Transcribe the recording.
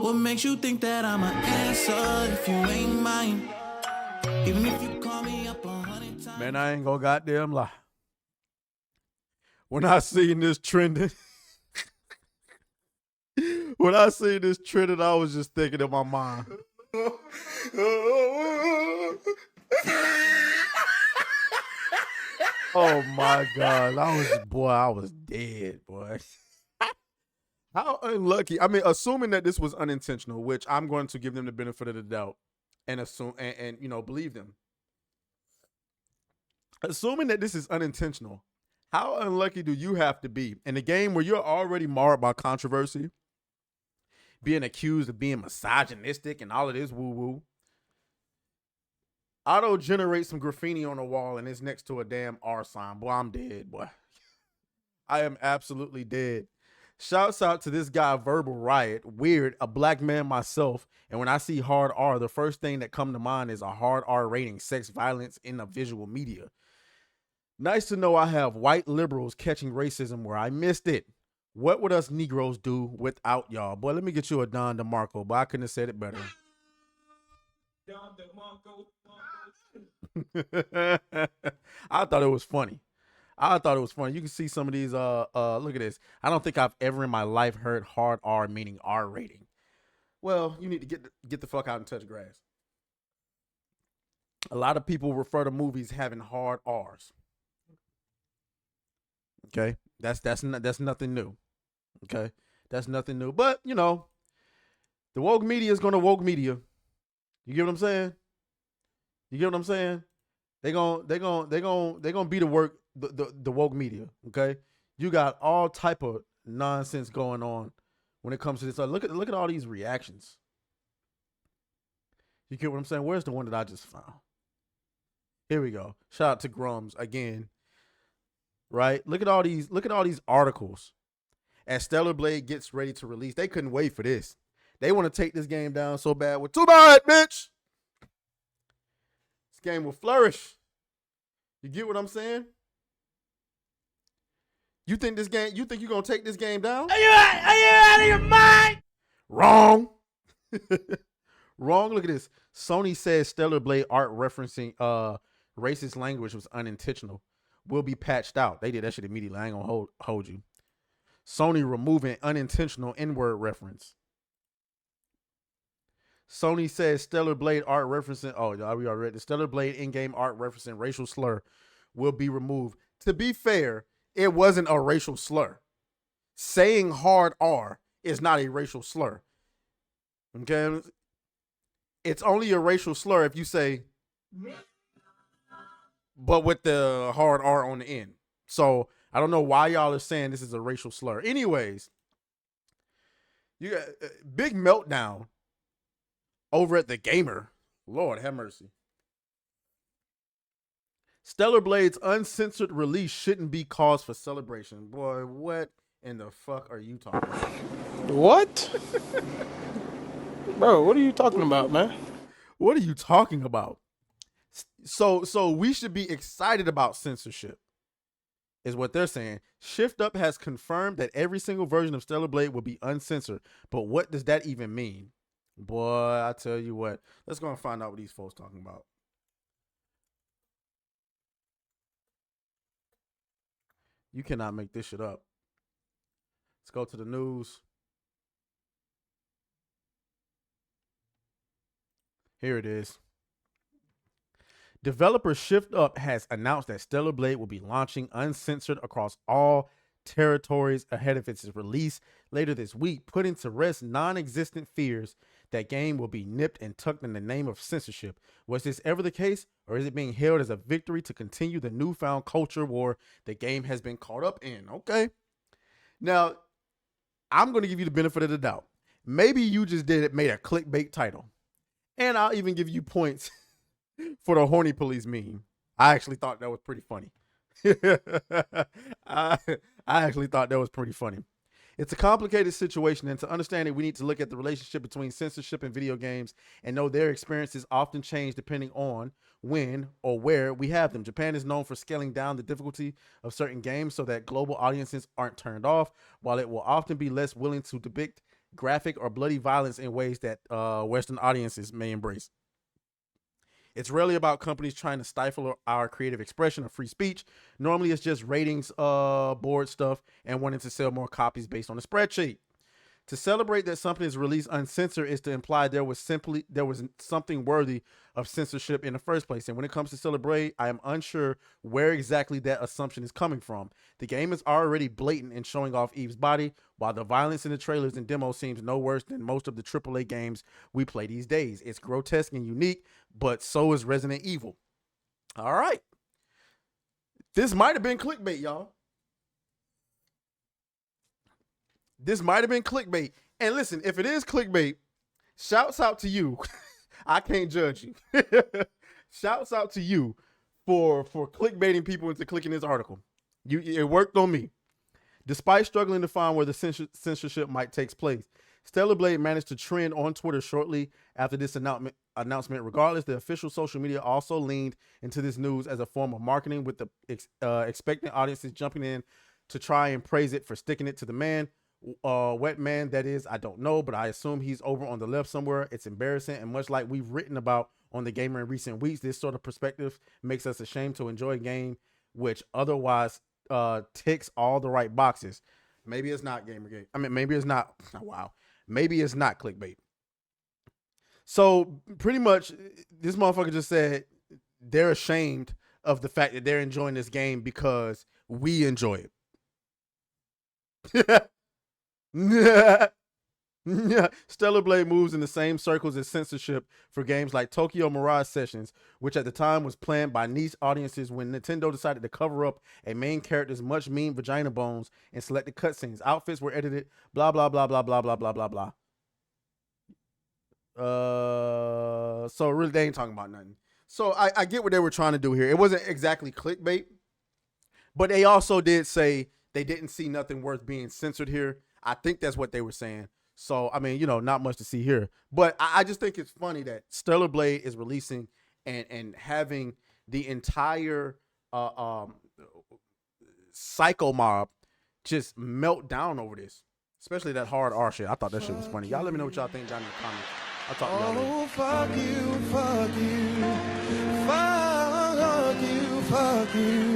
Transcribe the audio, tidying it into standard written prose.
What makes you think that I'm an answer if you ain't mine? Even if you call me up 100 times. Man, I ain't gonna goddamn lie. When I seen this trending, I was just thinking in my mind. Oh my God. I was dead, boy. How unlucky. I mean, assuming that this was unintentional, which I'm going to give them the benefit of the doubt and assume and believe them. Assuming that this is unintentional, how unlucky do you have to be in a game where you're already marred by controversy, being accused of being misogynistic and all of this woo-woo? Auto-generate some graffiti on the wall and it's next to a damn R sign. Boy, I'm dead, boy. I am absolutely dead. Shouts out to this guy, Verbal Riot. Weird, a black man myself. And when I see hard R, the first thing that come to mind is a hard R rating, sex violence in the visual media. Nice to know I have white liberals catching racism where I missed it. What would us Negroes do without y'all? Boy, let me get you a Don DeMarco, but I couldn't have said it better. Don DeMarco. I thought it was funny. You can see some of these, look at this. I don't think I've ever in my life heard hard R meaning R rating. Well, you need to get the fuck out and touch grass. A lot of people refer to movies having hard R's. Okay, that's nothing new. Okay, that's nothing new. But the woke media is gonna woke media. You get what I'm saying? They gonna be the woke media. Okay, you got all type of nonsense going on when it comes to this. Look at all these reactions. You get what I'm saying? Where's the one that I just found? Here we go. Shout out to Grums again. Right? Look at all these articles. As Stellar Blade gets ready to release, they couldn't wait for this. They want to take this game down so bad. With too bad, bitch. This game will flourish. You get what I'm saying? You think you're gonna take this game down? Are you out of your mind? Wrong. Wrong. Look at this. Sony says Stellar Blade art referencing racist language was unintentional. Will be patched out. They did that shit immediately. I ain't gonna hold you. Sony removing unintentional N-word reference. Sony says Stellar Blade art referencing. Oh, we already read the Stellar Blade in-game art referencing racial slur will be removed. To be fair, it wasn't a racial slur. Saying hard R is not a racial slur. Okay? It's only a racial slur if you say, but with the hard R on the end. So I don't know why y'all are saying this is a racial slur. Anyways, you got big meltdown over at the Gamer. Lord have mercy. Stellar Blade's uncensored release shouldn't be cause for celebration. Boy, what in the fuck are you talking about? What? Bro, what are you talking about, man? What are you talking about? So we should be excited about censorship, is what they're saying. Shift Up has confirmed that every single version of Stellar Blade will be uncensored. But what does that even mean? Boy, I tell you what. Let's go and find out what these folks talking about. You cannot make this shit up. Let's go to the news. Here it is. Developer Shift Up has announced that Stellar Blade will be launching uncensored across all territories ahead of its release later this week, putting to rest non-existent fears that game will be nipped and tucked in the name of censorship. Was this ever the case, or is it being hailed as a victory to continue the newfound culture war the game has been caught up in? Okay. Now, I'm going to give you the benefit of the doubt. Maybe you just made a clickbait title. And I'll even give you points for the horny police meme. I actually thought that was pretty funny. I actually thought that was pretty funny. It's a complicated situation, and to understand it, we need to look at the relationship between censorship and video games and know their experiences often change depending on when or where we have them. Japan is known for scaling down the difficulty of certain games so that global audiences aren't turned off, while it will often be less willing to depict graphic, or bloody violence in ways that Western audiences may embrace. It's rarely about companies trying to stifle our creative expression or free speech. Normally, it's just ratings, board stuff, and wanting to sell more copies based on a spreadsheet. To celebrate that something is released uncensored is to imply there was something worthy of censorship in the first place. And when it comes to Celebrate, I am unsure where exactly that assumption is coming from. The game is already blatant in showing off Eve's body, while the violence in the trailers and demos seems no worse than most of the AAA games we play these days. It's grotesque and unique, but so is Resident Evil. All right. This might have been clickbait, y'all. This might have been clickbait. And listen, if it is clickbait, shouts out to you. I can't judge you. Shouts out to you for clickbaiting people into clicking this article. It worked on me. Despite struggling to find where the censorship might take place, Stellar Blade managed to trend on Twitter shortly after this announcement. Regardless, the official social media also leaned into this news as a form of marketing, with the expectant audiences jumping in to try and praise it for sticking it to the man. Wet man, that is, I don't know, but I assume he's over on the left somewhere. It's embarrassing, and much like we've written about on The Gamer in recent weeks, this sort of perspective makes us ashamed to enjoy a game which otherwise ticks all the right boxes. Maybe it's not Gamergate. I mean, maybe it's not. Wow. Maybe it's not clickbait. So pretty much this motherfucker just said they're ashamed of the fact that they're enjoying this game because we enjoy it. Stellar Blade moves in the same circles as censorship for games like Tokyo Mirage Sessions, which at the time was planned by niche audiences when Nintendo decided to cover up a main character's much mean vagina bones and selected cutscenes. Outfits were edited, blah, blah, blah, blah, blah, blah, blah, blah, blah. So really they ain't talking about nothing. So I get what they were trying to do here. It wasn't exactly clickbait, but they also did say they didn't see nothing worth being censored here. I think that's what they were saying. So, I mean, not much to see here. But I just think it's funny that Stellar Blade is releasing and having the entire psycho mob just melt down over this. Especially that hard R shit. I thought that shit was funny. Y'all let me know what y'all think down in the comments. I'll talk to y'all later. Oh, fuck you, fuck you, fuck you, fuck you.